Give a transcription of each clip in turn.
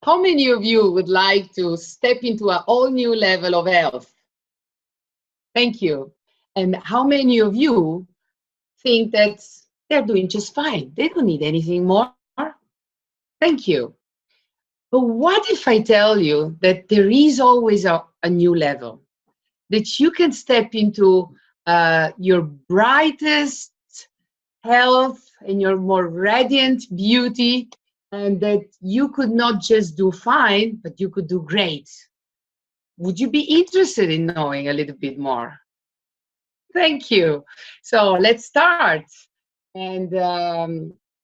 How many of you would like to step into a whole new level of health? Thank you. And how many of you think that they're doing just fine? They don't need anything more. Thank you. But what if I tell you that there is always a new level, that you can step into your brightest health and your more radiant beauty, and that you could not just do fine, but you could do great? Would you be interested in knowing a little bit more? Thank you. So let's start. And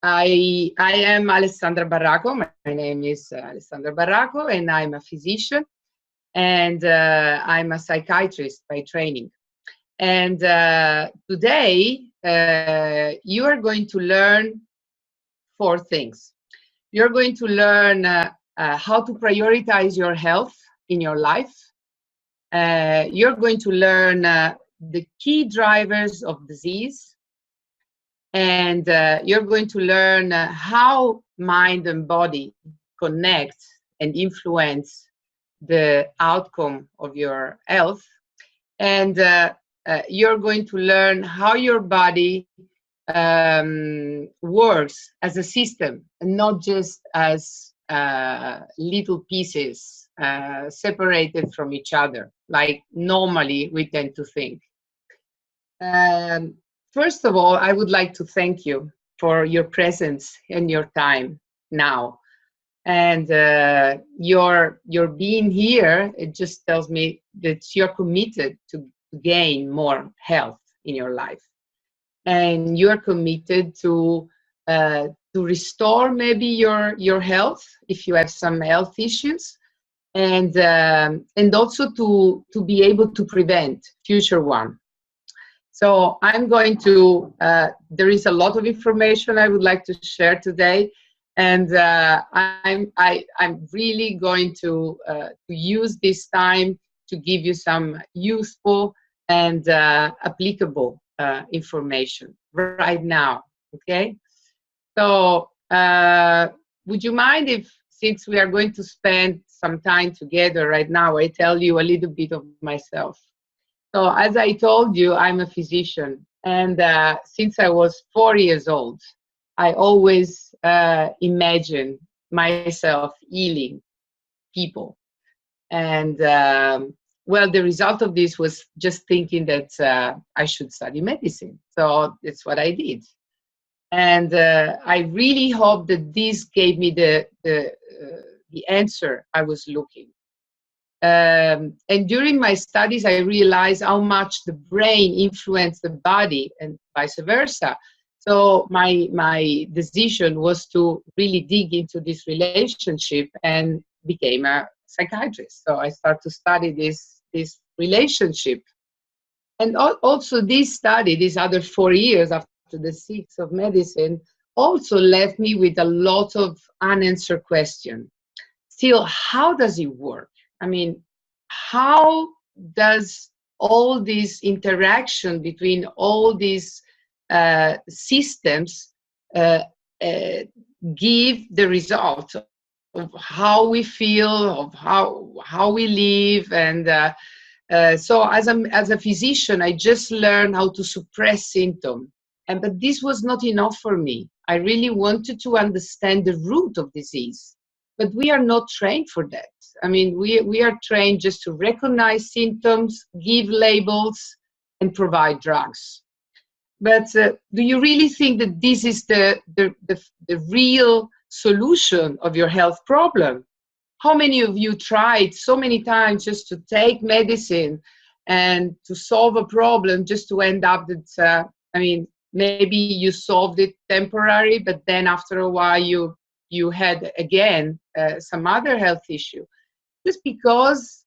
I am Alessandra Barraco. My name is Alessandra Barraco, and I'm a physician, and I'm a psychiatrist by training. And today, you are going to learn 4 things. You're going to learn how to prioritize your health in your life. You're going to learn the key drivers of disease. And you're going to learn how mind and body connect and influence the outcome of your health. And you're going to learn how your body works as a system and not just as little pieces separated from each other, like normally we tend to think. First of all, I would like to thank you for your presence and your time now. And your being here, it just tells me that you're committed to gain more health in your life. And you're committed to restore maybe your health if you have some health issues, and also to be able to prevent future one. So I'm going to, there is a lot of information I would like to share today, and I'm really going to use this time to give you some useful and applicable information right now, okay? So would you mind if, since we are going to spend some time together right now, I tell you a little bit of myself? So as I told you, I'm a physician, and since I was 4 years old, I always imagined myself healing people. And well, the result of this was just thinking that I should study medicine. So that's what I did. And I really hope that this gave me the answer I was looking. And during my studies, I realized how much the brain influenced the body and vice versa. So my decision was to really dig into this relationship and became a psychiatrist. So I started to study this relationship. And also this study, these other 4 years after the 6 of medicine, also left me with a lot of unanswered questions. Still, how does it work? I mean, how does all this interaction between all these systems give the result of how we feel, of how we live? And so as a physician, I just learned how to suppress symptoms. But this was not enough for me. I really wanted to understand the root of disease. But we are not trained for that. I mean, we are trained just to recognize symptoms, give labels, and provide drugs. But do you really think that this is the real solution of your health problem? How many of you tried so many times just to take medicine and to solve a problem just to end up that, I mean, maybe you solved it temporary, but then after a while you had again some other health issue, just because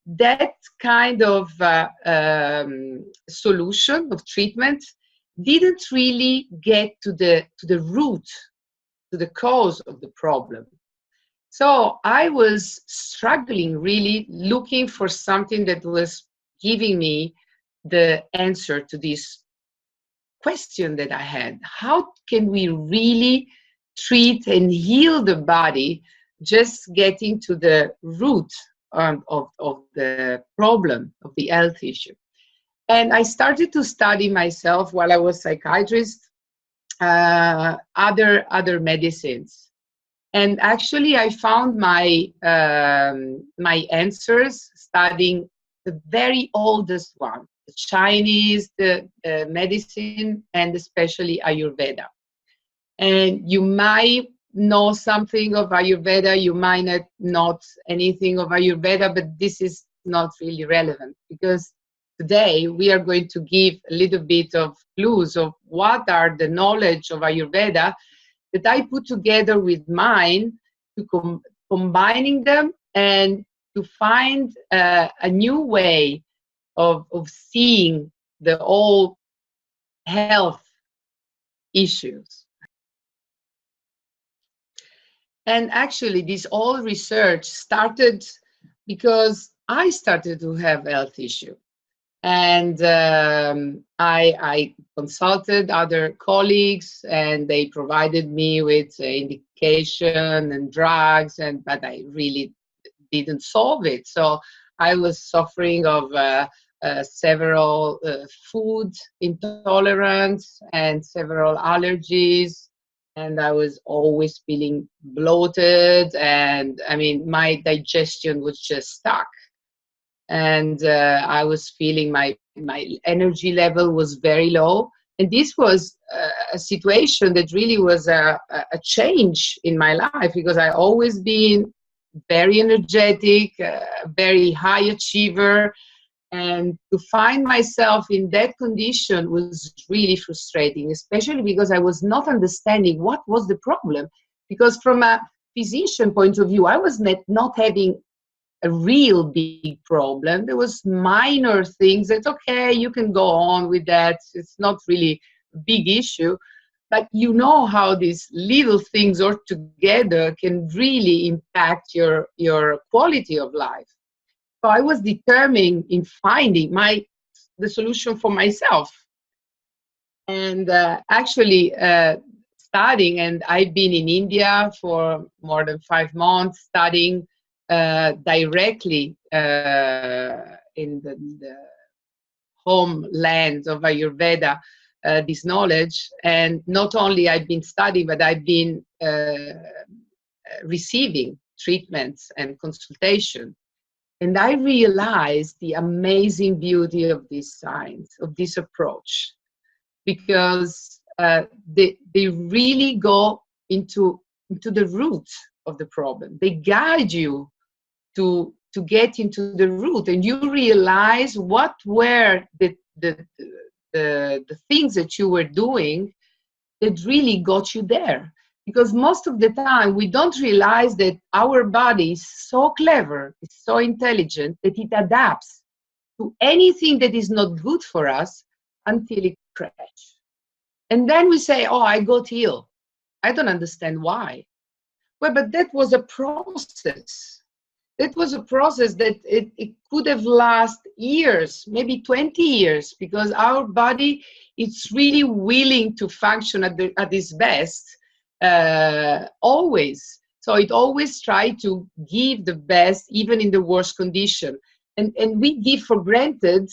that kind of solution of treatment didn't really get to the root, to the cause of the problem. So I was struggling, really looking for something that was giving me the answer to this question that I had. How can we really treat and heal the body, just getting to the root of the problem, of the health issue. And I started to study myself while I was psychiatrist, other medicines. And actually, I found my my answers studying the very oldest one, the Chinese, the medicine, and especially Ayurveda. And you might know something of Ayurveda, you might not anything of Ayurveda, but this is not really relevant, because today we are going to give a little bit of clues of what are the knowledge of Ayurveda that I put together with mine, to combining them and to find a new way of seeing the whole health issues. And actually, this all research started because I started to have health issue. And I consulted other colleagues, and they provided me with indication and drugs, but I really didn't solve it. So I was suffering of several food intolerance and several allergies, and I was always feeling bloated, and I mean, my digestion was just stuck. And I was feeling my energy level was very low. And this was a situation that really was a change in my life, because I always been very energetic, very high achiever. And to find myself in that condition was really frustrating, especially because I was not understanding what was the problem. Because from a physician point of view, I was not having a real big problem. There was minor things that, okay, you can go on with that. It's not really a big issue. But you know how these little things all together can really impact your quality of life. So I was determined in finding the solution for myself. And actually studying, and I've been in India for more than 5 months studying directly in the homeland of Ayurveda, this knowledge. And not only I've been studying, but I've been receiving treatments and consultation. And I realized the amazing beauty of this science, of this approach, because they really go into the root of the problem. They guide you to get into the root, and you realize what were the things that you were doing that really got you there. Because most of the time we don't realize that our body is so clever, it's so intelligent, that it adapts to anything that is not good for us until it crashes. And then we say, oh, I got ill. I don't understand why. Well, but that was a process. That was a process that it could have lasted years, maybe 20 years, because our body is really willing to function at its best always. So it always tries to give the best, even in the worst condition. And we give for granted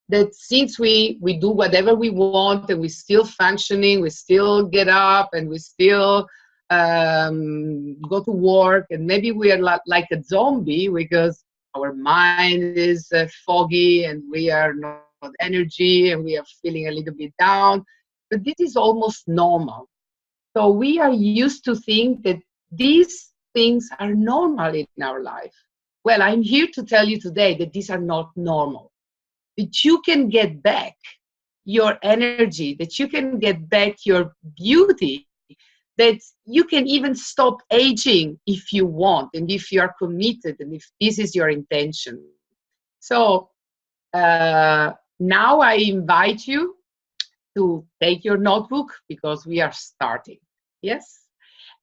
that since we do whatever we want and we're still functioning, we still get up and we still go to work, and maybe we are like a zombie because our mind is foggy and we are not energy and we are feeling a little bit down. But this is almost normal. So we are used to think that these things are normal in our life. Well, I'm here to tell you today that these are not normal. That you can get back your energy, that you can get back your beauty, that you can even stop aging if you want, and if you are committed, and if this is your intention. So now I invite you to take your notebook, because we are starting. Yes?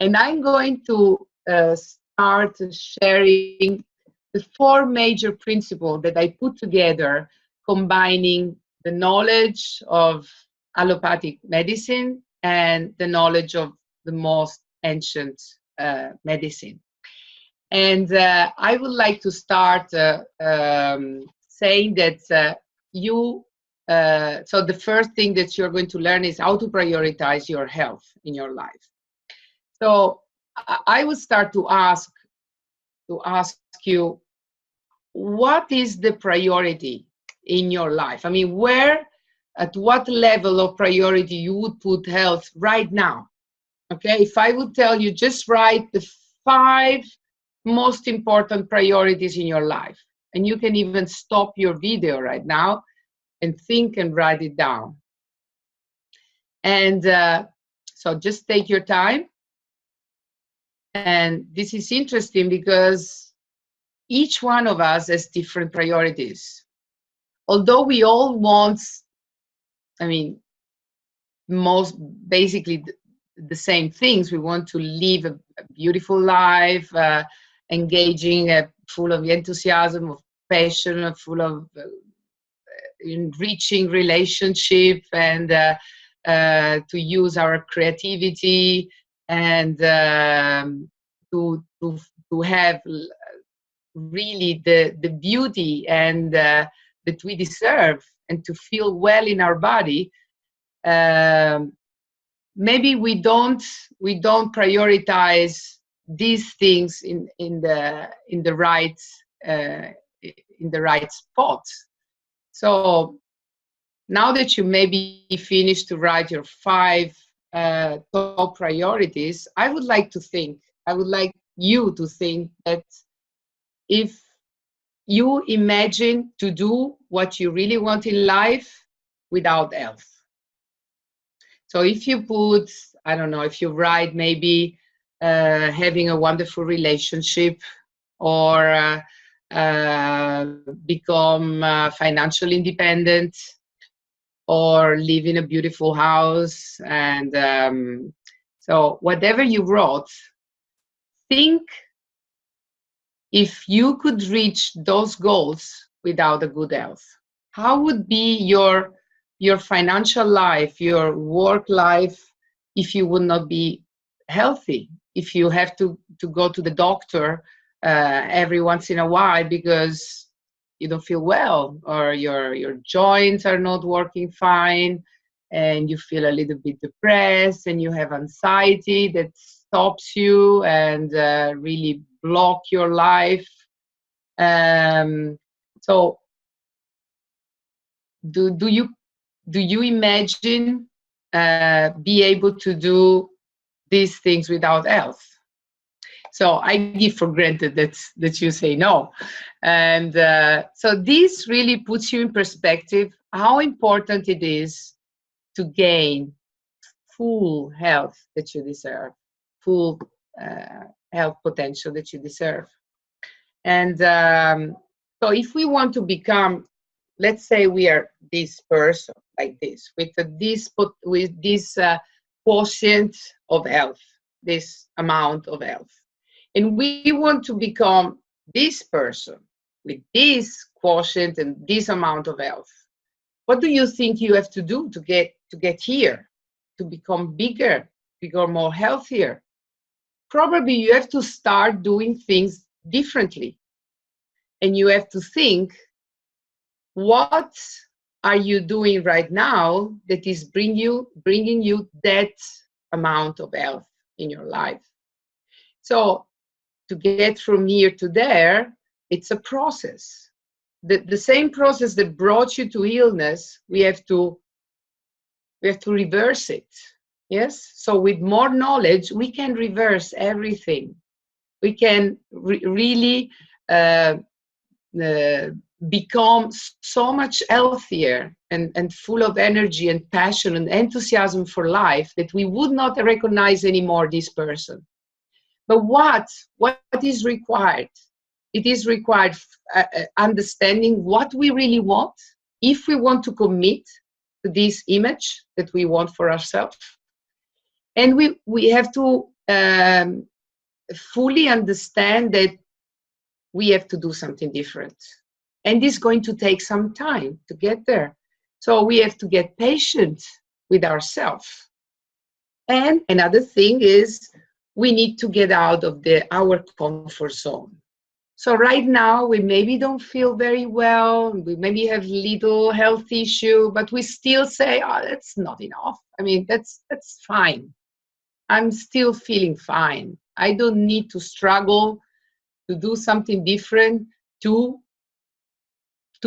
And I'm going to start sharing the 4 major principles that I put together, combining the knowledge of allopathic medicine and the knowledge of the most ancient medicine. And I would like to start saying that so the first thing that you're going to learn is how to prioritize your health in your life. So I would start to ask you, what is the priority in your life? I mean, at what level of priority you would put health right now? Okay, if I would tell you, just write the 5 most important priorities in your life, and you can even stop your video right now and think and write it down. And so just take your time. And this is interesting because each one of us has different priorities. Although we all want, I mean, basically the same things. We want to live a beautiful life, engaging, full of enthusiasm, of passion, full of enriching relationship, and to use our creativity, and to have really the beauty and that we deserve, and to feel well in our body. Maybe we don't prioritize these things in the right spot. So now that you maybe finished to write your 5 top priorities, I would like you to think that if you imagine to do what you really want in life without health. So if you put, I don't know, if you write maybe having a wonderful relationship, or become financially independent, or live in a beautiful house, and so whatever you wrote, think if you could reach those goals without a good health. How would be your financial life, your work life, if you would not be healthy? If you have to go to the doctor every once in a while because you don't feel well, or your joints are not working fine, and you feel a little bit depressed, and you have anxiety that stops you and really block your life. So do you imagine be able to do these things without health? So I give for granted that you say no. And so this really puts you in perspective how important it is to gain full health that you deserve, full health potential that you deserve. And so if we want to become, let's say we are this person like this, with this quotient of health, this amount of health, and we want to become this person with this quotient and this amount of health, what do you think you have to do to get here, to become bigger, become more healthier? Probably you have to start doing things differently, and you have to think, what are you doing right now that is bringing you that amount of health in your life? So to get from here to there, it's a process. The same process that brought you to illness, we have to reverse it. Yes. So with more knowledge, we can reverse everything. We can really become so much healthier and full of energy and passion and enthusiasm for life that we would not recognize anymore this person. But what is required? It is required understanding what we really want, if we want to commit to this image that we want for ourselves. And we have to fully understand that we have to do something different. And it's going to take some time to get there. So we have to get patient with ourselves. And another thing is, we need to get out of our comfort zone. So right now, we maybe don't feel very well. We maybe have little health issue, but we still say, oh, that's not enough. I mean, that's fine. I'm still feeling fine. I don't need to struggle to do something different to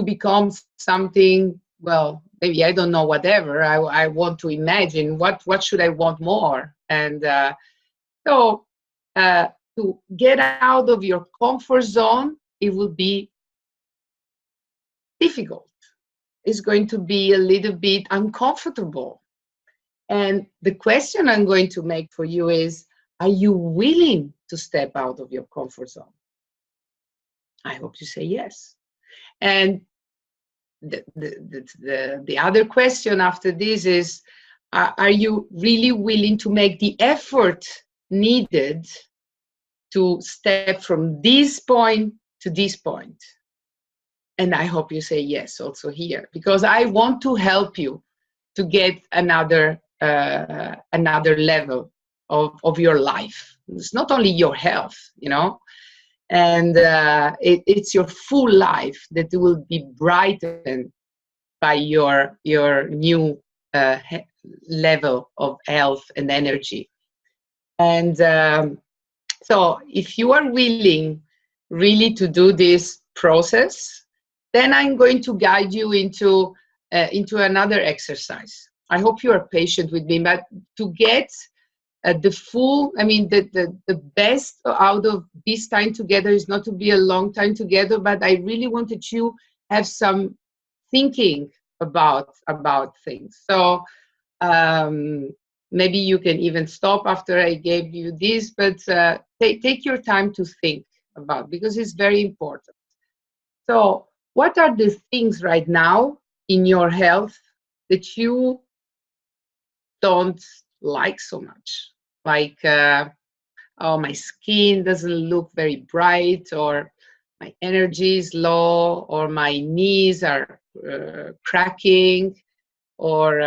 become something, well, maybe I don't know, whatever. I want to imagine what should I want more. And so to get out of your comfort zone, it will be difficult. It's going to be a little bit uncomfortable. And the question I'm going to make for you is, are you willing to step out of your comfort zone? I hope you say yes. And the other question after this is, are you really willing to make the effort needed to step from this point to this point? And I hope you say yes also here, because I want to help you to get another level of your life. It's not only your health, you know, and it's your full life that will be brightened by your new level of health and energy. And so if you are willing really to do this process, then I'm going to guide you into another exercise. I hope you are patient with me, but to get the full, I mean, the best out of this time together is not to be a long time together, but I really wanted you have some thinking about things. So maybe you can even stop after I gave you this, but take your time to think about, because it's very important. So what are the things right now in your health that you don't like so much? Like, oh, my skin doesn't look very bright, or my energy is low, or my knees are cracking, or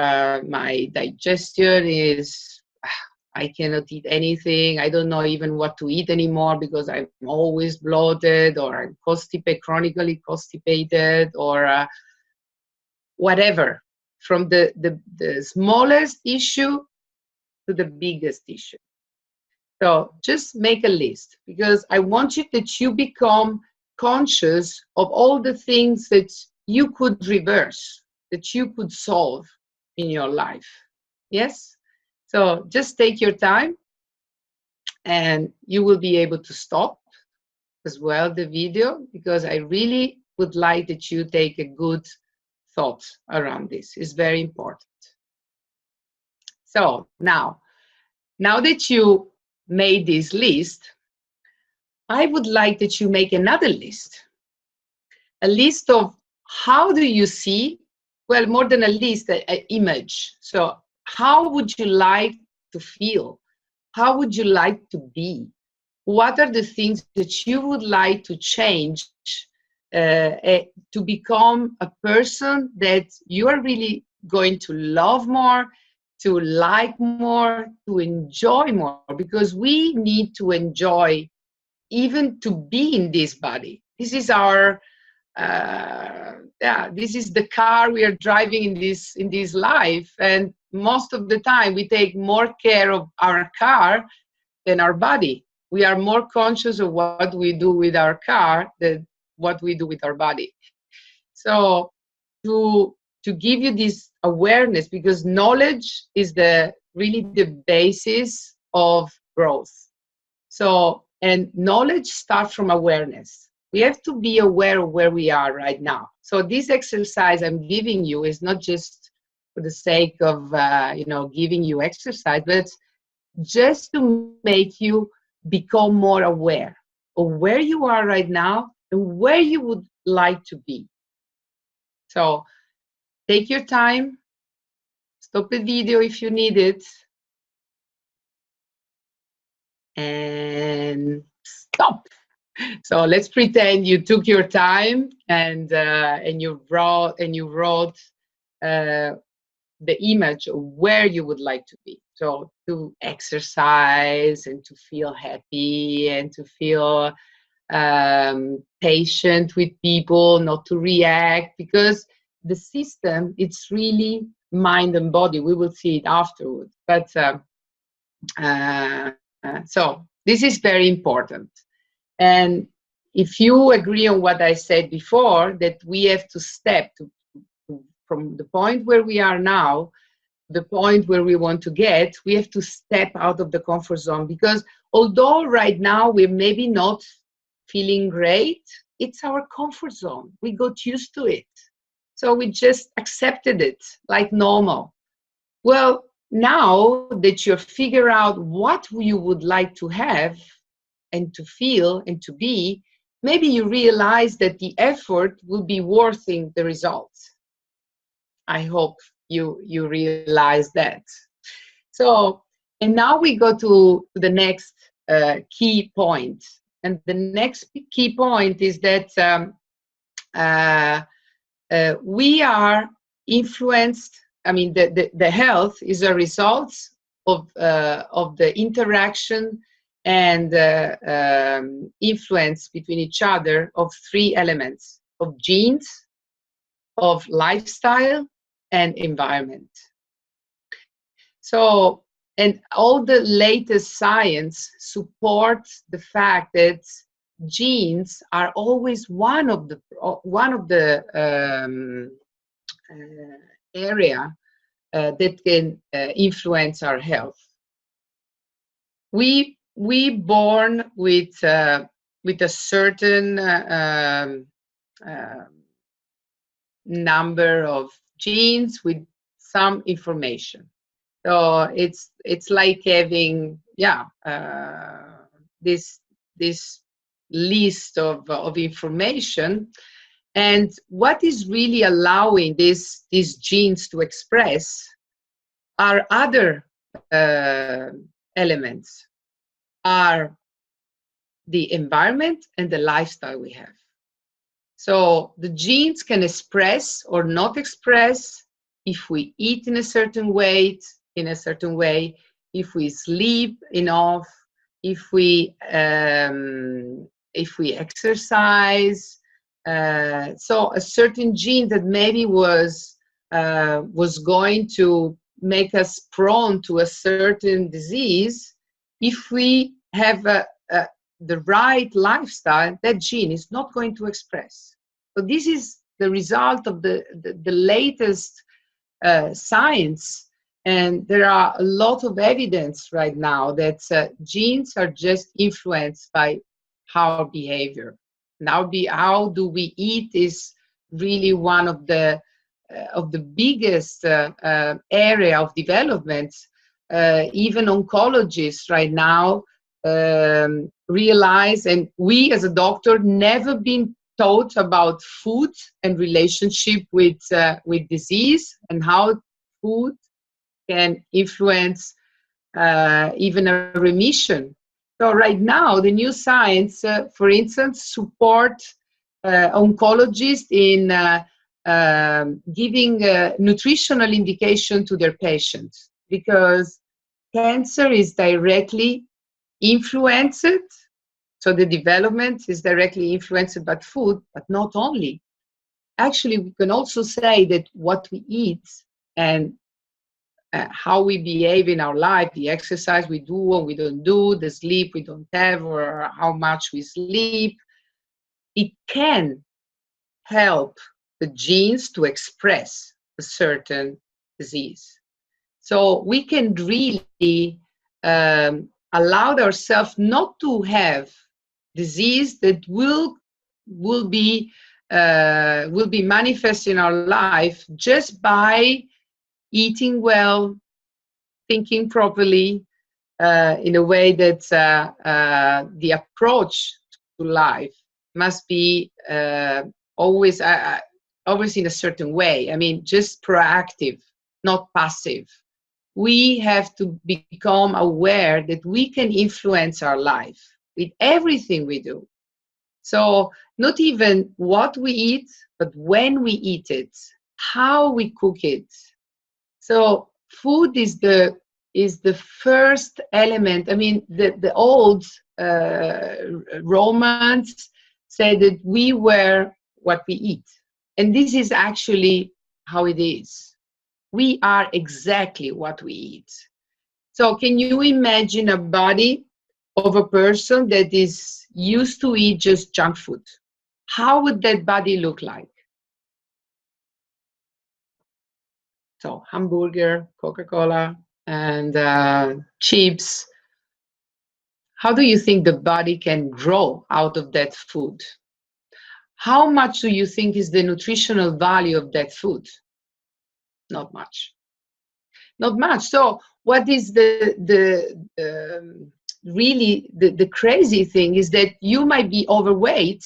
my digestion is, I cannot eat anything. I don't know even what to eat anymore because I'm always bloated, or I'm chronically constipated, or whatever. From the smallest issue to the biggest issue. So just make a list, because I want you that you become conscious of all the things that you could reverse, that you could solve in your life. Yes? So just take your time, and you will be able to stop as well the video, because I really would like that you take a good thought around this. It's very important. So now that you made this list, I would like that you make another list. A list of how do you see, well, more than a list, an image. So how would you like to feel? How would you like to be? What are the things that you would like to change to become a person that you are really going to love more, to like more, to enjoy more? Because we need to enjoy even to be in this body. This is our this is the car we are driving in this life, and most of the time we take more care of our car than our body. We are more conscious of what we do with our car than what we do with our body. So to give you this awareness, because knowledge is really the basis of growth. So, and knowledge starts from awareness. We have to be aware of where we are right now. So this exercise I'm giving you is not just for the sake of giving you exercise, but just to make you become more aware of where you are right now and where you would like to be. So take your time, stop the video if you need it, and stop. So let's pretend you took your time and you wrote the image of where you would like to be. So to exercise and to feel happy and to feel patient with people, not to react, because the system, it's really mind and body. We will see it afterwards. But so this is very important. And if you agree on what I said before, that we have to step from the point where we are now, the point where we want to get, we have to step out of the comfort zone, because although right now we're maybe not feeling great, it's our comfort zone. We got used to it. So we just accepted it like normal. Well, now that you figure out what you would like to have and to feel and to be, maybe you realize that the effort will be worth the results. I hope you realize that. So, and now we go to the next key point. And the next key point is that we are influenced. I mean, the health is a result of the interaction and influence between each other of three elements: of genes, of lifestyle, and environment. So, and all the latest science supports the fact that genes are always one of the area that can influence our health. We born with a certain number of genes with some information. So it's like having this list of information, and what is really allowing these genes to express are other elements, are the environment and the lifestyle we have. So the genes can express or not express if we eat in a certain way, if we sleep enough, if we exercise. So a certain gene that maybe was going to make us prone to a certain disease, if we have the right lifestyle, that gene is not going to express. So this is the result of the latest science, and there are a lot of evidence right now that genes are just influenced by our behavior. Now, how do we eat is really one of the biggest area of development. Even oncologists right now realize, and we as a doctor never been taught about food and relationship with disease, and how food can influence even a remission. So right now, the new science, for instance, support oncologists in giving nutritional indication to their patients, because cancer is directly influenced. So the development is directly influenced by food, but not only. Actually, we can also say that what we eat and how we behave in our life, the exercise we do or we don't do, the sleep we don't have, or how much we sleep, it can help the genes to express a certain disease. So we can really allow ourselves not to have disease that will be manifest in our life just by eating well, thinking properly, in a way that the approach to life must be always in a certain way. I mean, just proactive, not passive. We have to become aware that we can influence our life with everything we do. So not even what we eat, but when we eat it, how we cook it. So food is the is the first element. I mean, the old Romans said that we were what we eat. And this is actually how it is. We are exactly what we eat. So can you imagine a body of a person that is used to eat just junk food? How would that body look like? So hamburger, Coca-Cola, and chips. How do you think the body can grow out of that food? How much do you think is the nutritional value of that food? Not much. Not much. So what is really the crazy thing is that you might be overweight,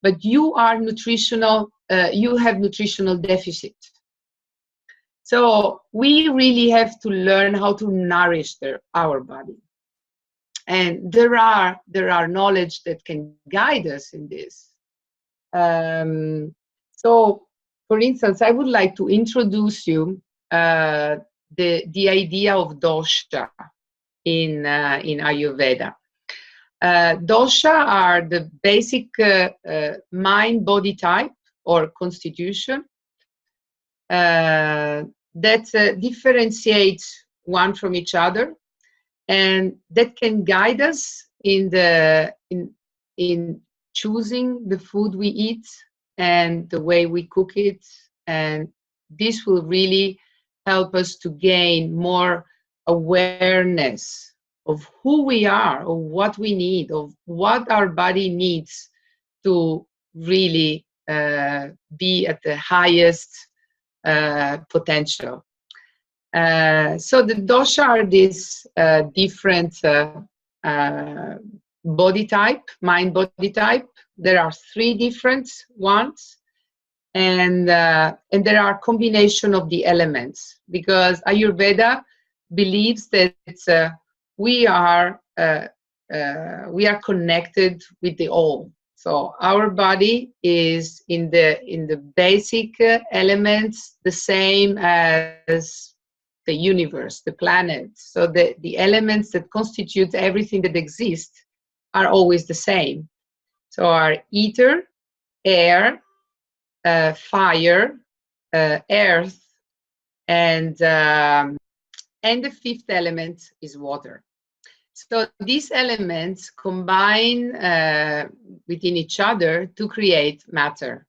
but you are nutritional, you have nutritional deficit. So we really have to learn how to nourish our body. And there are knowledge that can guide us in this. So, for instance, I would like to introduce you the idea of dosha in Ayurveda. Dosha are the basic mind-body type or constitution that differentiates one from each other, and that can guide us in choosing the food we eat and the way we cook it. And this will really help us to gain more awareness of who we are, of what we need, of what our body needs to really be at the highest potential. So the dosha are these different body type, mind body type. There are 3 different ones, and there are combination of the elements, because Ayurveda believes that we are connected with the all. So our body is in the basic elements the same as the universe, the planets. So the elements that constitute everything that exists are always the same. So our ether, air, fire, earth, and the 5th element is water. So these elements combine within each other to create matter.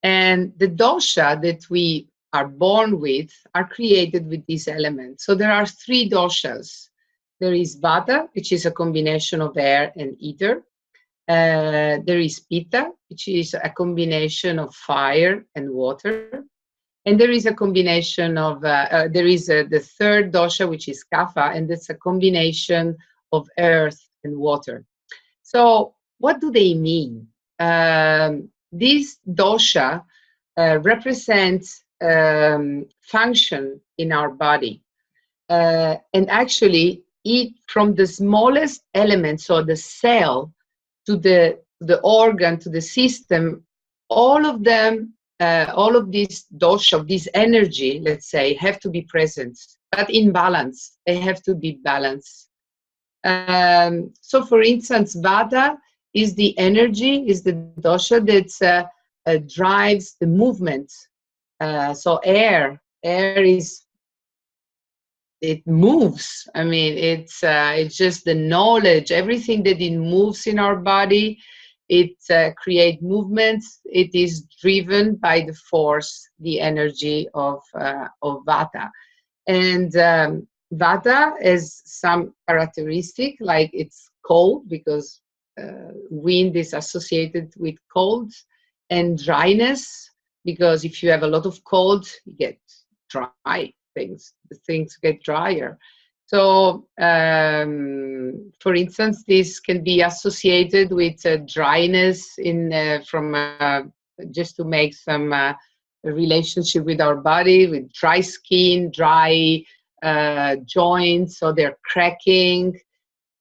And the dosha that we are born with are created with these elements. So there are 3 doshas. There is vata, which is a combination of air and ether. There is pitta, which is a combination of fire and water. And there is a combination of, the 3rd dosha, which is kapha, and that's a combination of earth and water. So what do they mean? This dosha represents function in our body. And actually, from the smallest element, so the cell, to the organ, to the system, all of them, all of these dosha, this energy, let's say, have to be present, but in balance. They have to be balanced. So, for instance, vata is the energy, is the dosha that drives the movement. So air is, it moves. I mean, it's just the knowledge, everything that it moves in our body, it creates movements. It is driven by the force, the energy of vata. And vata has some characteristic, like it's cold, because wind is associated with cold, and dryness, because if you have a lot of cold, you get dry. Things get drier. So, for instance, this can be associated with dryness from just to make some relationship with our body, with dry skin, dry joints, so they're cracking.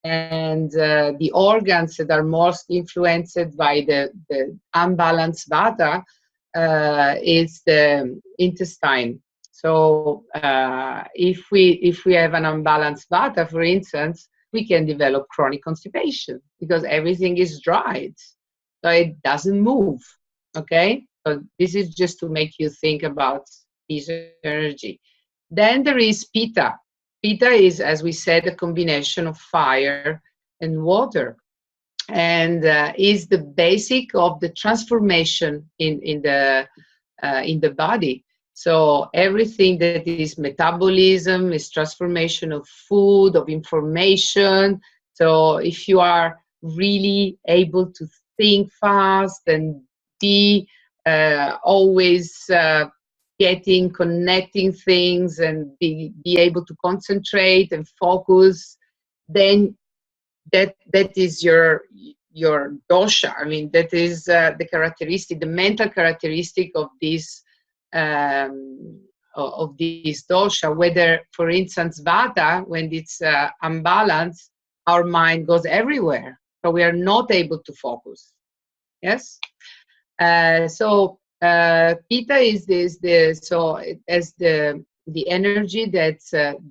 And the organs that are most influenced by the unbalanced vata is the intestine. So if we have an unbalanced vata, for instance, we can develop chronic constipation because everything is dried, so it doesn't move. Okay, so this is just to make you think about this energy. Then there is pitta. Pitta is, as we said, a combination of fire and water, and is the basic of the transformation in the body. So everything that is metabolism is transformation of food, of information. So if you are really able to think fast and be always connecting things and be able to concentrate and focus, then that is your dosha. I mean, that is the characteristic, the mental characteristic of this dosha. Whether, for instance, vata, when it's unbalanced, our mind goes everywhere, so we are not able to focus. Yes. So pitta is the energy that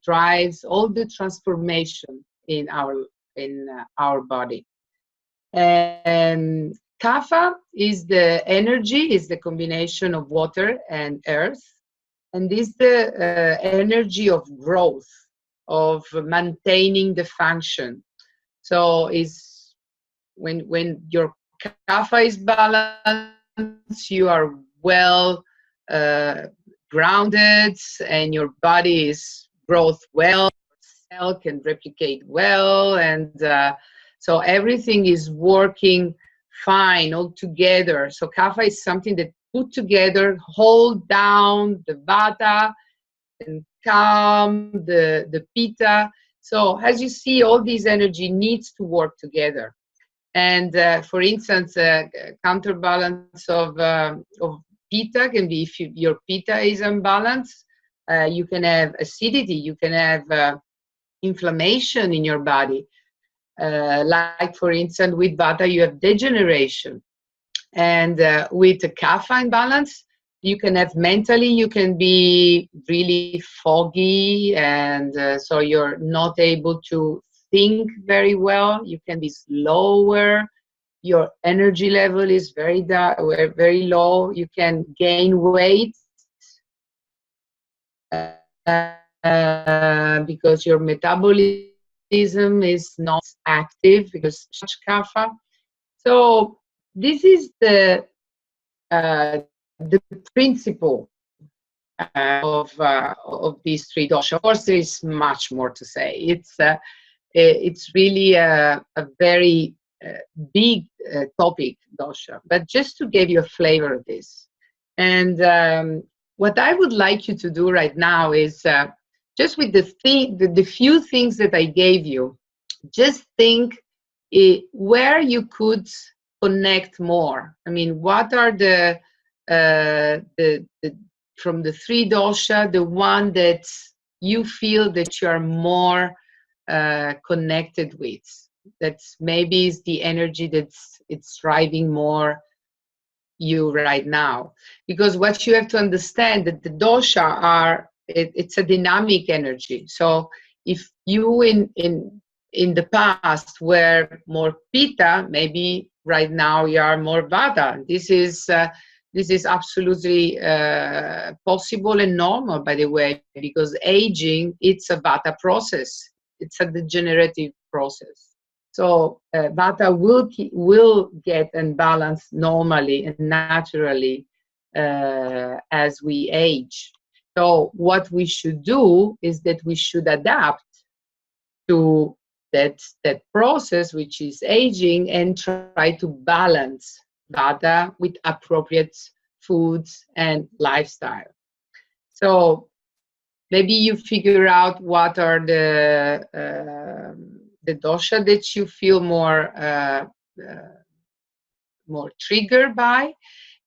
drives all the transformation in our body. And kapha is the energy, is the combination of water and earth, and is the energy of growth, of maintaining the function. So is when your kapha is balanced, you are well grounded, and your body is growth well, cell can replicate well, and so everything is working fine all together. So kapha is something that put together, hold down the vata and calm the pitta. So as you see, all these energy needs to work together. And for instance, counterbalance of pitta can be, if your pitta is unbalanced, you can have acidity, you can have inflammation in your body. Like for instance, with vata, you have degeneration. And with the kapha imbalance, you can have mentally, you can be really foggy, and so you're not able to think very well. You can be slower. Your energy level is very low. You can gain weight because your metabolism is not active because much kapha. So this is the principle of these three dosha. Of course, there is much more to say. It's really a very big topic, dosha, but just to give you a flavor of this. And what I would like you to do right now is just with the few things that I gave you, just think where you could connect more. I mean, what are the from the three dosha, the one that you feel that you are more connected with, that maybe is the energy it's driving more you right now. Because what you have to understand, that the dosha are, it's a dynamic energy. So if you in the past were more pitta, maybe right now you are more vata. This is absolutely possible and normal, by the way, because aging, it's a vata process. It's a degenerative process. So vata will get unbalanced normally and naturally as we age. So what we should do is that we should adapt to that process, which is aging, and try to balance vata with appropriate foods and lifestyle. So maybe you figure out what are the dosha that you feel more triggered by.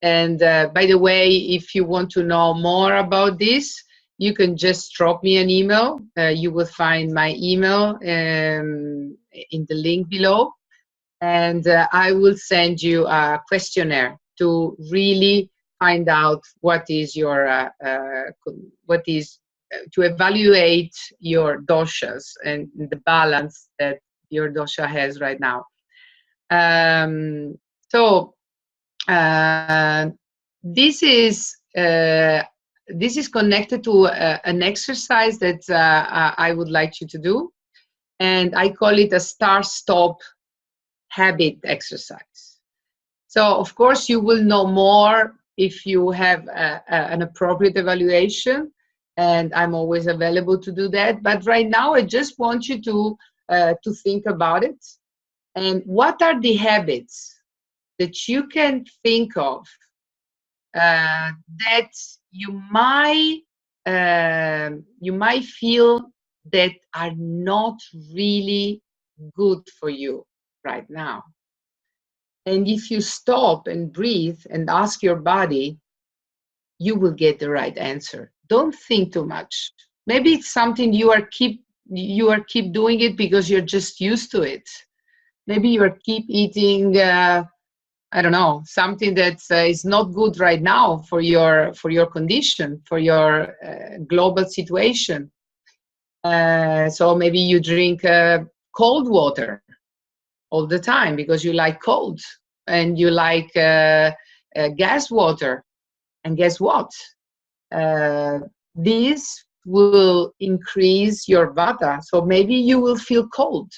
And by the way, if you want to know more about this, you can just drop me an email. You will find my email in the link below. And I will send you a questionnaire to really find out what is your to evaluate your doshas and the balance that your dosha has right now. So this is connected to an exercise that I would like you to do, and I call it a start-stop habit exercise. So of course you will know more if you have an appropriate evaluation, and I'm always available to do that. But right now I just want you to think about it, and what are the habits that you can think of that you might feel that are not really good for you right now. And if you stop and breathe and ask your body, you will get the right answer. Don't think too much. Maybe it's something you are keep doing it because you're just used to it. Maybe you are keep eating I don't know, something that is not good right now for your condition, for your global situation. So maybe you drink cold water all the time because you like cold, and you like gas water. And guess what? This will increase your vata. So maybe you will feel cold,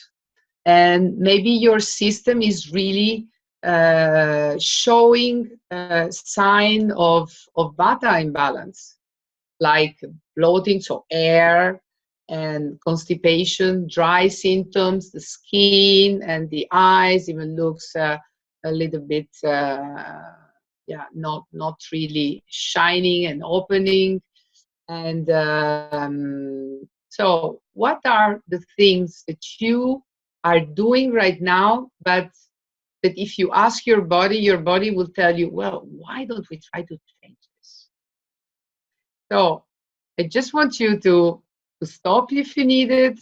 and maybe your system is really showing a sign of vata imbalance, like bloating, so air, and constipation, dry symptoms, the skin and the eyes even looks a little bit, not really shining and opening. And so what are the things that you are doing right now, but that if you ask your body will tell you, well, why don't we try to change this? So I just want you to stop if you need it,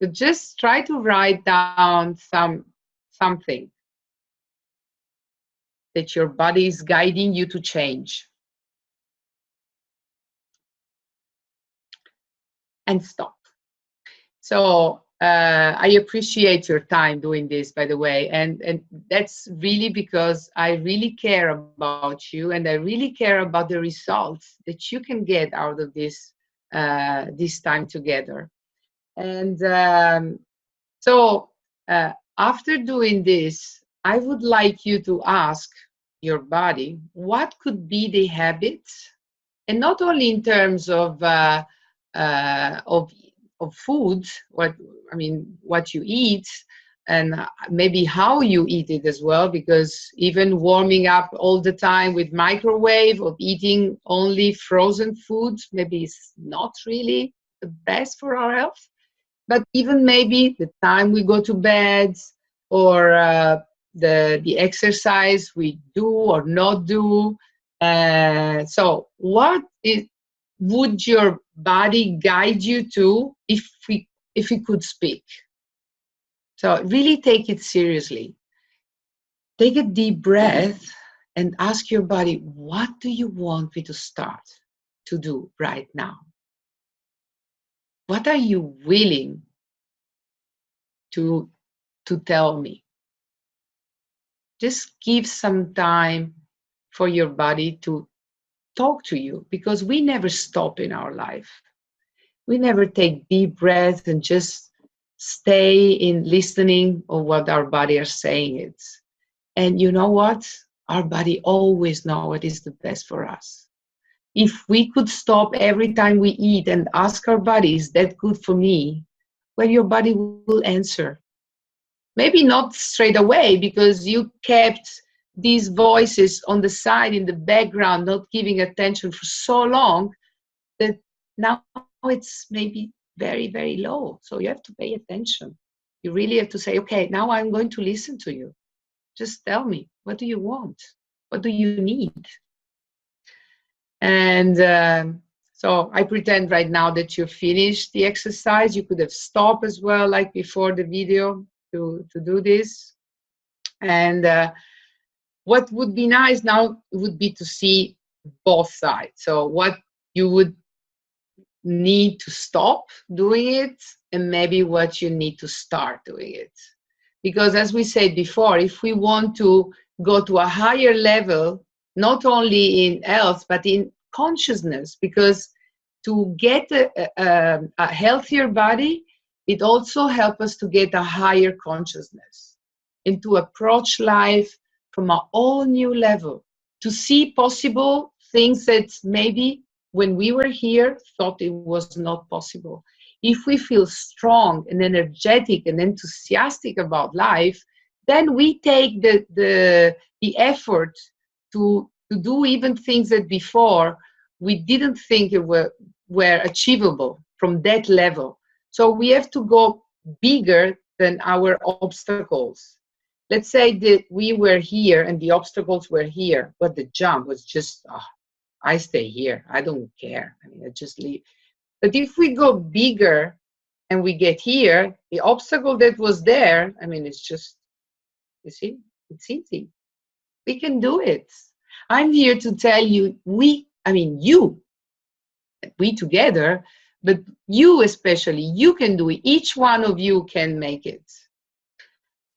but just try to write down something that your body is guiding you to change. And stop. So I appreciate your time doing this, by the way, and that's really because I really care about you, and I really care about the results that you can get out of this this time together. And so after doing this, I would like you to ask your body what could be the habits, and not only in terms of food, what you eat, and maybe how you eat it as well, because even warming up all the time with microwave, or eating only frozen foods, maybe is not really the best for our health. But even maybe the time we go to bed, or the exercise we do or not do. So what would your body guide you to if we could speak? So really take it seriously. Take a deep breath and ask your body, what do you want me to start to do right now? What are you willing to tell me? Just give some time for your body to talk to you, because we never stop in our life. We never take deep breaths and just stay in listening of what our body are saying it. And you know what? Our body always knows what is the best for us. If we could stop every time we eat and ask our body, is that good for me? Well, your body will answer. Maybe not straight away, because you kept these voices on the side, in the background, not giving attention for so long, that now it's maybe very, very low. So you have to pay attention. You really have to say, okay, now I'm going to listen to you. Just tell me, what do you want? What do you need? And so I pretend right now that you finished the exercise. You could have stopped as well, like before the video, to do this. And what would be nice now would be to see both sides. So what you would need to stop doing it, and maybe what you need to start doing it. Because as we said before, if we want to go to a higher level, not only in health, but in consciousness, because to get a healthier body, it also helps us to get a higher consciousness and to approach life from a all new level, to see possible things that maybe when we were here thought it was not possible. If we feel strong and energetic and enthusiastic about life, then we take the effort to do even things that before we didn't think it were achievable from that level. So we have to go bigger than our obstacles. Let's say that we were here and the obstacles were here, but the jump was just, oh, I stay here. I don't care. I mean, I just leave. But if we go bigger and we get here, the obstacle that was there, I mean, it's just, you see, it's easy. We can do it. I'm here to tell you, we together, but you especially, you can do it. Each one of you can make it.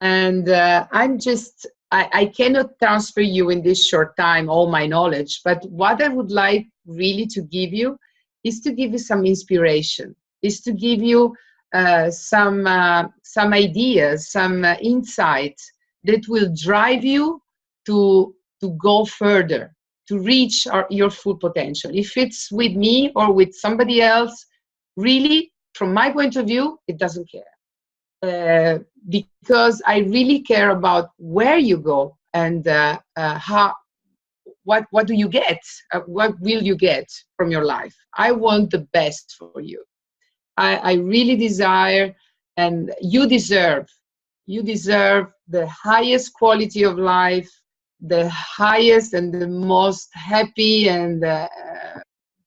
And I cannot transfer you in this short time all my knowledge, but what I would like really to give you is to give you some inspiration, is to give you some ideas, some insights that will drive you to go further, to reach your full potential. If it's with me or with somebody else, really, from my point of view, it doesn't care. Because I really care about where you go and what do you get? What will you get from your life? I want the best for you. I really desire, and you deserve the highest quality of life, the highest and the most happy and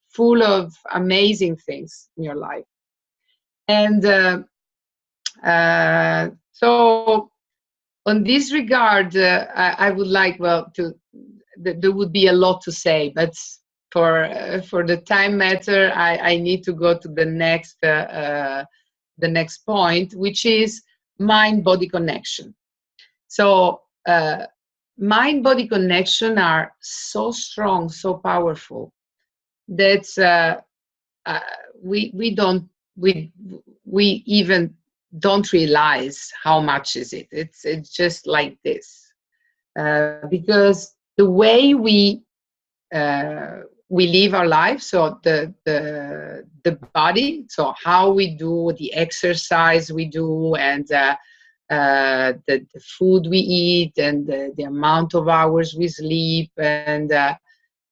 full of amazing things in your life. And so on this regard, I would like, well, there would be a lot to say, but for the time matter, I need to go to the next point, which is mind-body connection. So mind-body connection are so strong, so powerful that we even don't realize how much is it. It's just like this, because the way we live our life, so the body, so how we do the exercise we do, and the food we eat, and the amount of hours we sleep, and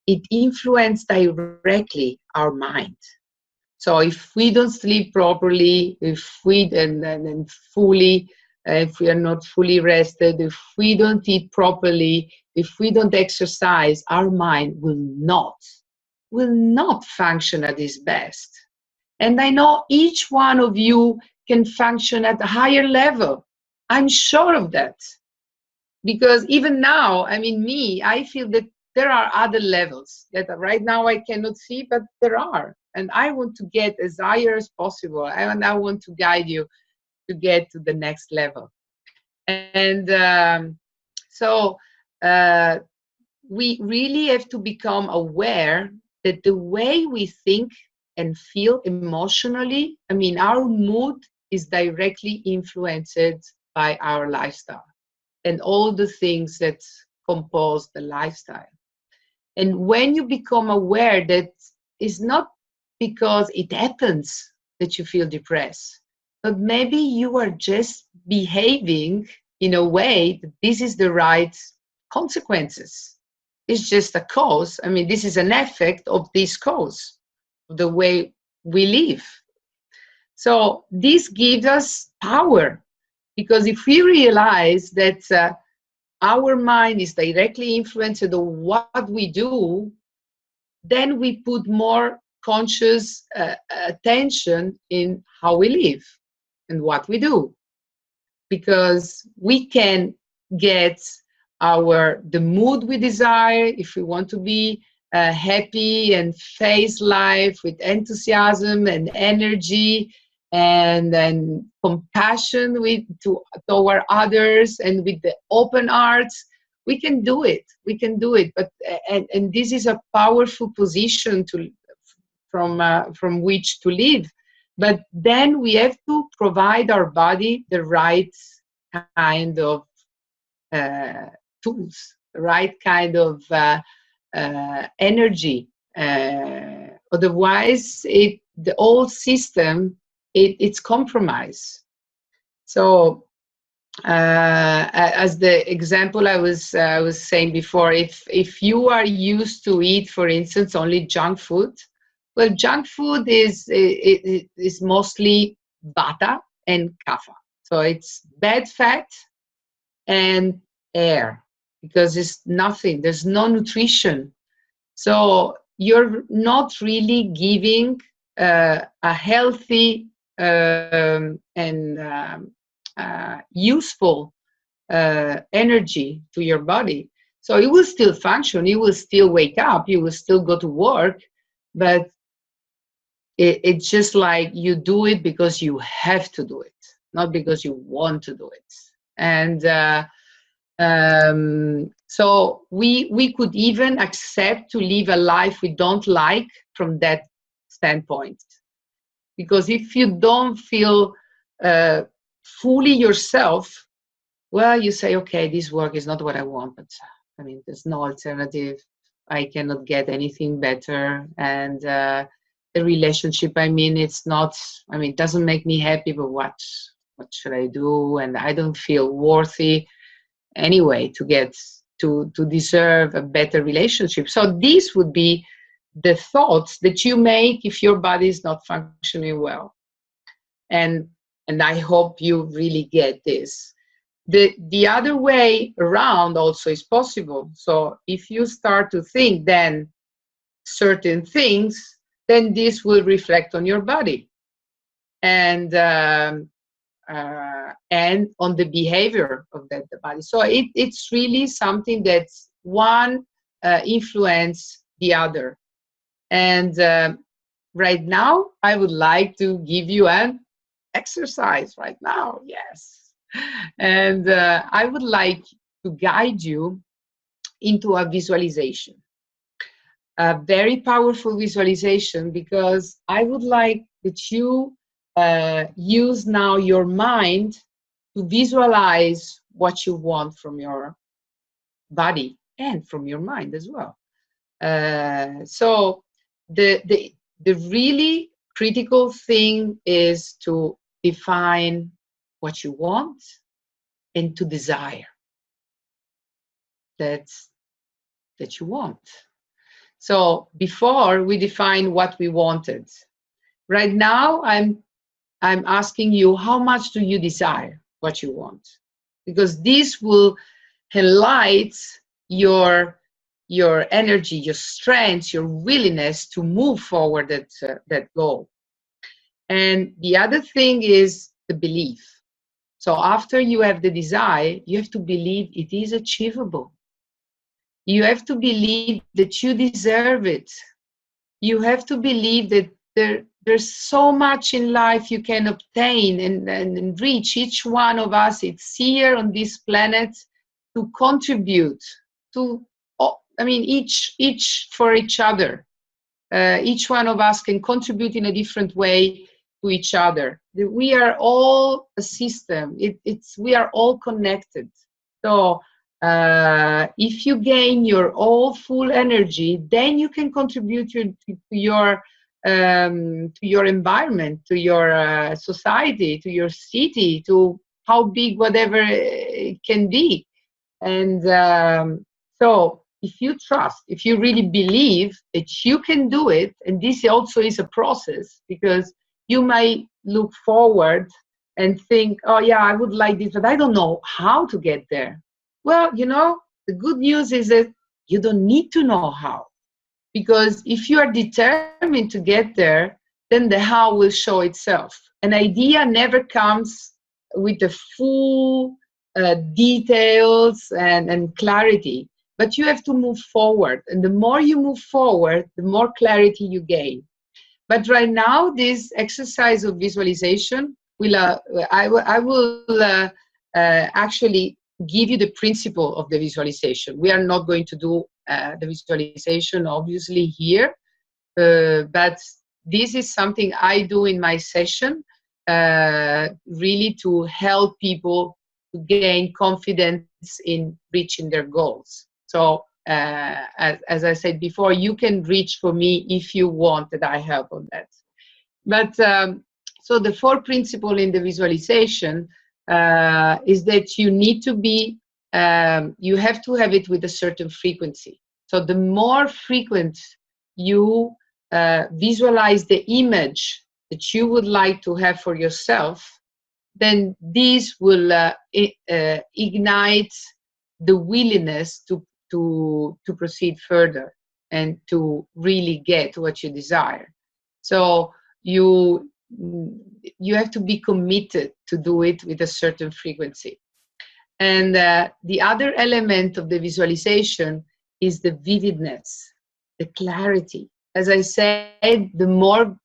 it influences directly our mind. So if we don't sleep properly, if we and fully, if we are not fully rested, if we don't eat properly, if we don't exercise, our mind will not function at its best. And I know each one of you can function at a higher level. I'm sure of that. Because even now, I mean, I feel that there are other levels that right now I cannot see, but there are. And I want to get as higher as possible. And I want to guide you to get to the next level. And so we really have to become aware that the way we think and feel emotionally, I mean, our mood is directly influenced by our lifestyle and all the things that compose the lifestyle. And when you become aware that it's not because it happens that you feel depressed, but maybe you are just behaving in a way that this is the right consequences. It's just a cause. I mean, this is an effect of this cause, the way we live. So this gives us power, because if we realize that our mind is directly influenced on what we do, then we put more conscious attention in how we live and what we do, because we can get the mood we desire, if we want to be happy and face life with enthusiasm and energy and compassion toward others, and with the open hearts, we can do it. We can do it. But and this is a powerful position from which to live. But then we have to provide our body the right kind of tools, the right kind of energy. Otherwise, the whole system it's compromised. So, as the example I was saying before, if you are used to eat, for instance, only junk food, well, junk food is mostly vata and kapha. So it's bad fat and air, because it's nothing. There's no nutrition. So you're not really giving a healthy and useful energy to your body. So it will still function. You will still wake up. You will still go to work, but it's just like you do it because you have to do it, not because you want to do it. And so we could even accept to live a life we don't like from that standpoint. Because if you don't feel fully yourself, well, you say, okay, this work is not what I want, but I mean, there's no alternative. I cannot get anything better. And the relationship, I mean, it's not, I mean, it doesn't make me happy, but what should I do? And I don't feel worthy anyway to deserve a better relationship. So these would be the thoughts that you make if your body is not functioning well. And I hope you really get this. The other way around also is possible. So if you start to think then certain things, then this will reflect on your body and on the behavior of the body. So it's really something that's one influence the other. And right now, I would like to give you an exercise right now. Yes. And I would like to guide you into a visualization, a very powerful visualization, because I would like that you use now your mind to visualize what you want from your body and from your mind as well. So the really critical thing is to define what you want and to desire that you want. So before we define what we wanted, right now I'm asking you, how much do you desire what you want? Because this will highlight your energy, your strength, your willingness to move forward that goal. And the other thing is the belief. So after you have the desire, you have to believe it is achievable. You have to believe that you deserve it. You have to believe that there's so much in life you can obtain and reach. Each one of us, it's here on this planet to contribute to, I mean, each for each other. Each one of us can contribute in a different way to each other. We are all a system. We are all connected. So if you gain your all full energy, then you can contribute to your environment, to your society, to your city, to how big whatever it can be. And so if you trust, if you really believe that you can do it, and this also is a process, because you might look forward and think, oh yeah, I would like this, but I don't know how to get there. Well, you know, the good news is that you don't need to know how, because if you are determined to get there, then the how will show itself. An idea never comes with a full details and clarity, but you have to move forward. And the more you move forward, the more clarity you gain. But right now, this exercise of visualization will, I will actually give you the principle of the visualization. We are not going to do the visualization, obviously, here, but this is something I do in my session, really to help people to gain confidence in reaching their goals. So, as I said before, you can reach for me if you want that I help on that. But so the 4 principle in the visualization is that you need to be, you have to have it with a certain frequency. So the more frequent you visualize the image that you would like to have for yourself, then this will ignite the willingness to proceed further and to really get what you desire. So you have to be committed to do it with a certain frequency. And the other element of the visualization is the vividness, the clarity. As I said, the more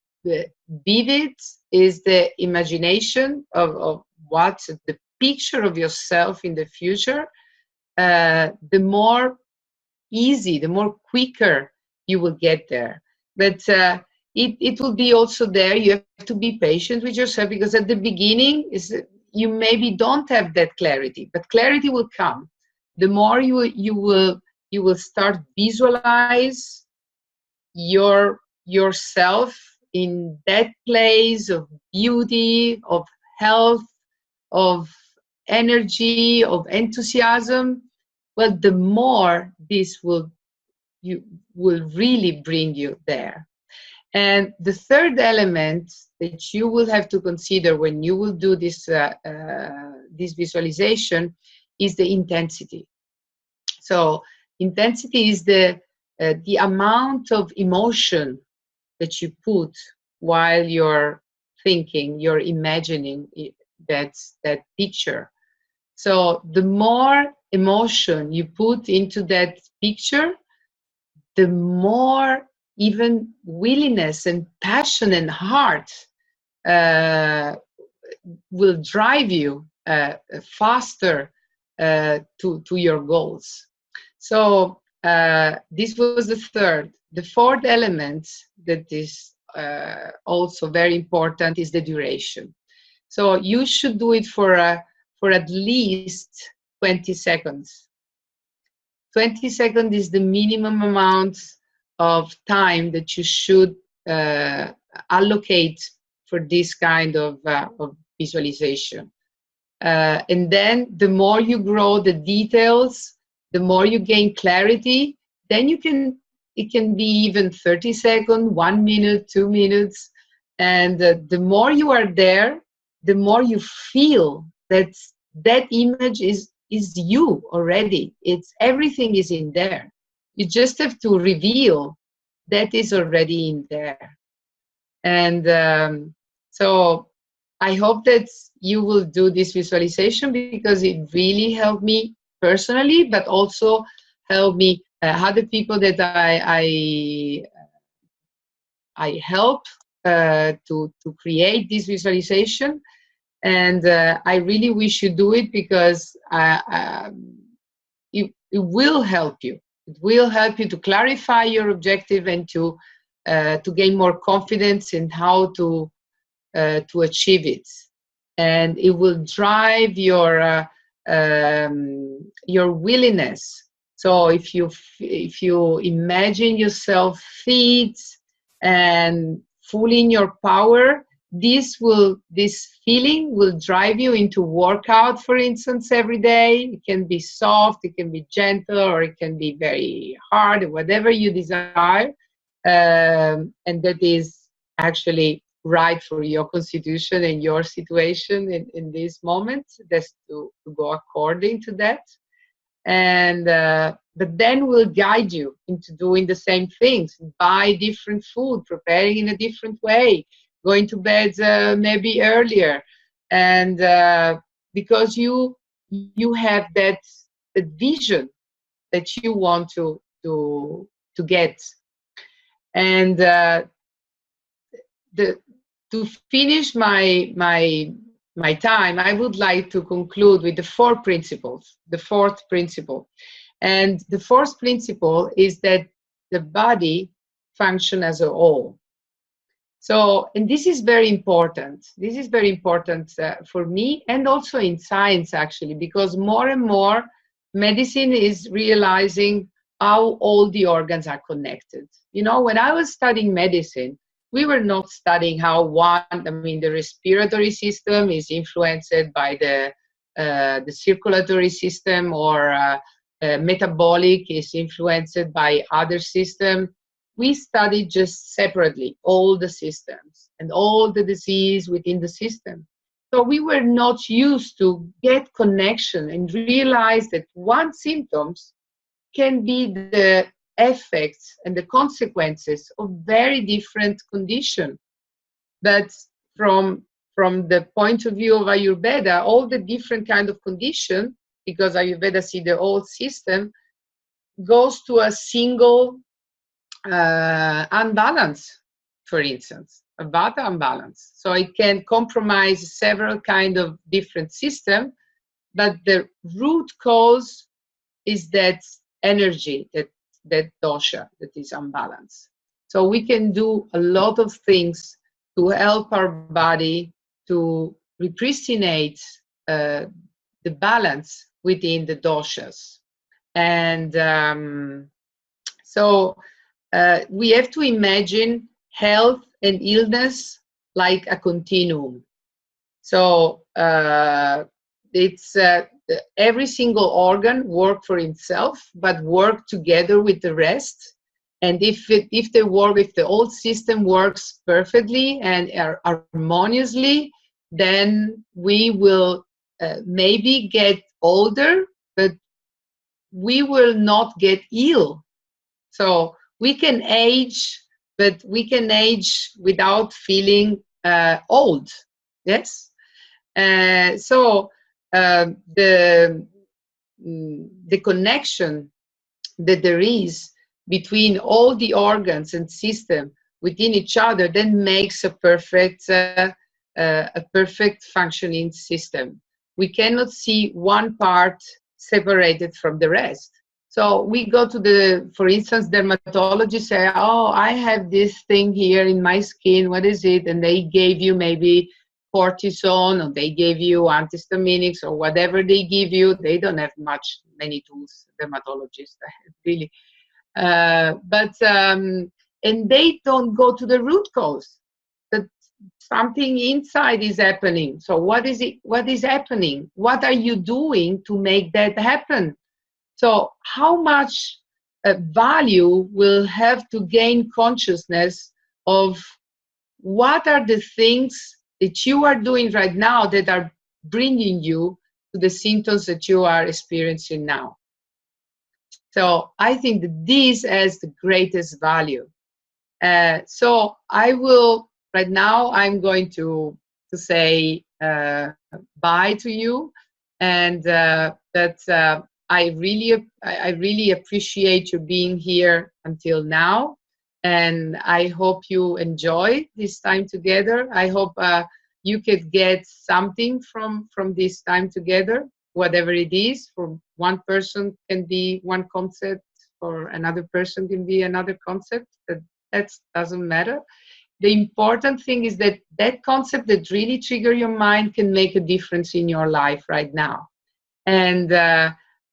vivid is the imagination of what's the picture of yourself in the future, the more easy, the more quicker you will get there. But it will be also there. You have to be patient with yourself, because at the beginning you maybe don't have that clarity, but clarity will come. The more you will start visualize yourself in that place of beauty, of health, of energy, of enthusiasm, well, the more this will really bring you there. And the third element that you will have to consider when you will do this this visualization is the intensity. So intensity is the amount of emotion that you put while you're thinking, you're imagining that picture. So the more emotion you put into that picture, the more even willingness and passion and heart will drive you faster to your goals. So this was the third. The fourth element that is also very important is the duration. So you should do it for at least 20 seconds. 20 seconds is the minimum amount of time that you should allocate for this kind of visualization. And then the more you grow the details, the more you gain clarity, then it can be even 30 seconds, 1 minute, 2 minutes. And the more you are there, the more you feel that image is you already. It's everything is in there. You just have to reveal that is already in there. And so I hope that you will do this visualization, because it really helped me personally, but also helped me other people that I help to create this visualization. And I really wish you do it, because it will help you. It will help you to clarify your objective and to gain more confidence in how to achieve it. And it will drive your willingness. So if you imagine yourself fit and fully in your power, this feeling will drive you into workout, for instance, every day. It can be soft, it can be gentle, or it can be very hard, whatever you desire. And that is actually right for your constitution and your situation in this moment. That's to go according to that. And but then we'll guide you into doing the same things. Buy different food, preparing in a different way, going to bed maybe earlier, and because you you have that vision that you want to get. And to finish my time, I would like to conclude with the four principles. The fourth principle, and the fourth principle is that the body function as a whole. So, and this is very important. This is very important for me, and also in science, actually, because more and more medicine is realizing how all the organs are connected. You know, when I was studying medicine, we were not studying how the respiratory system is influenced by the circulatory system, or metabolic is influenced by other system. We studied just separately all the systems and all the disease within the system. So we were not used to get connection and realize that one symptoms can be the effects and the consequences of very different conditions. But from the point of view of Ayurveda, all the different kind of condition, because Ayurveda see the whole system, goes to a single unbalance, for instance, a vata unbalance. So it can compromise several kind of different system, but the root cause is that energy, that dosha that is unbalanced. So we can do a lot of things to help our body to repristinate the balance within the doshas. And so we have to imagine health and illness like a continuum. So it's every single organ work for itself, but work together with the rest. And if the whole system works perfectly and harmoniously, then we will maybe get older, but we will not get ill. So we can age, but we can age without feeling old. Yes. So the connection that there is between all the organs and system within each other then makes a perfect functioning system. We cannot see one part separated from the rest. So we go to for instance, dermatologists say, oh, I have this thing here in my skin, what is it? And they gave you maybe cortisone, or they gave you antihistaminics, or whatever they give you. They don't have many tools, dermatologists, really. And they don't go to the root cause, that something inside is happening. So what is it? What is happening? What are you doing to make that happen? So how much value will have to gain consciousness of what are the things that you are doing right now that are bringing you to the symptoms that you are experiencing now. So I think that this has the greatest value. So I will, right now, I'm going to say bye to you, and that I really appreciate you being here until now, and I hope you enjoy this time together. I hope you could get something from this time together, whatever it is. For one person can be one concept, for another person can be another concept. That doesn't matter. The important thing is that that concept that really trigger your mind can make a difference in your life right now. And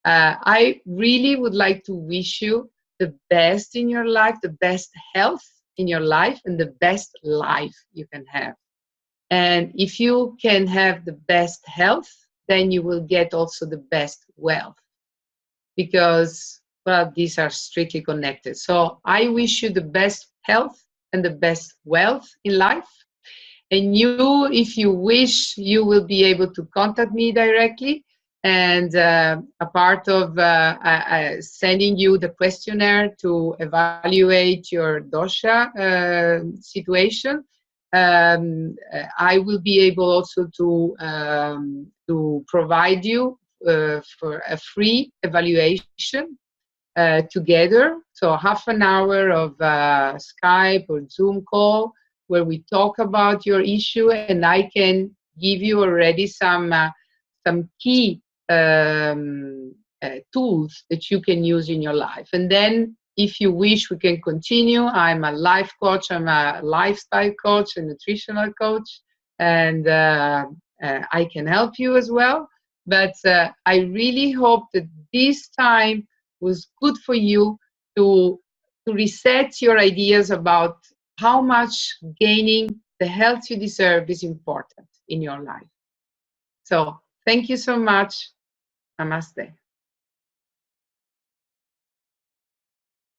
I really would like to wish you the best in your life, the best health in your life, and the best life you can have. And if you can have the best health, then you will get also the best wealth, because, well, these are strictly connected. So I wish you the best health and the best wealth in life. And you, if you wish, you will be able to contact me directly. And a part of sending you the questionnaire to evaluate your dosha situation, I will be able also to provide you for a free evaluation together. So half an hour of Skype or Zoom call where we talk about your issue, and I can give you already some key tools that you can use in your life. And then if you wish, we can continue. I'm a life coach, I'm a lifestyle coach, a nutritional coach, and I can help you as well. But I really hope that this time was good for you to reset your ideas about how much gaining the health you deserve is important in your life. So thank you so much. Namaste.